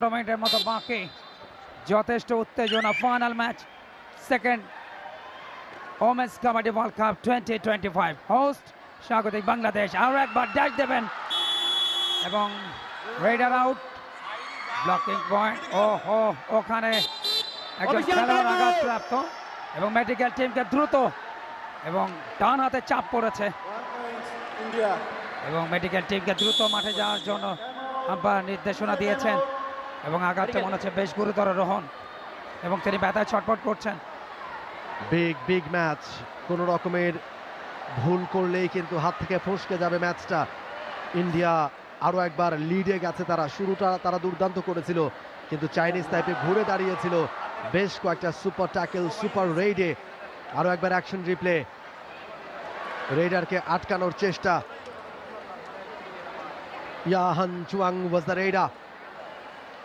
টুর্নামেন্টের মতো বাকি যথেষ্ট উত্তেজনা final match second women's kabaddi world cup 2025 host স্বাগতিক বাংলাদেশ আরো একবার ড্যাশ দেবেন এবং রেডার আউট ব্লকিং পয়েন্ট ওখানে একজন খেলোয়াড় আঘাতপ্রাপ্ত এবং মেডিকেল টিমকে দ্রুত এবং ডান হাতে চাপ পড়েছে এবং মেডিকেল টিমকে দ্রুত মাঠে যাওয়ার জন্য আম্পায়ার নির্দেশনা দিয়েছেন এবং আঘাতটা মনে হচ্ছে বেশ গুরুতর রোহন এবং তিনি ব্যথায় ছটফট করছেন। বিগ ম্যাচ, কোনো রকমের ভুল করলেই কিন্তু হাত থেকে ফসকে যাবে ম্যাচটা। ইন্ডিয়া আরও একবার লিডে গেছে, তারা শুরুটা তারা দুর্দান্ত করেছিল কিন্তু চাইনিজ টাইপে ঘুরে দাঁড়িয়েছিল। বেশ কয়েকটা সুপার ট্যাকেল, সুপার রেইডে আরও একবার অ্যাকশন রিপ্লে, রেইডারকে আটকানোর চেষ্টা। ইয়াহান চুয়াং ওয়াজ দ্য রেইডার।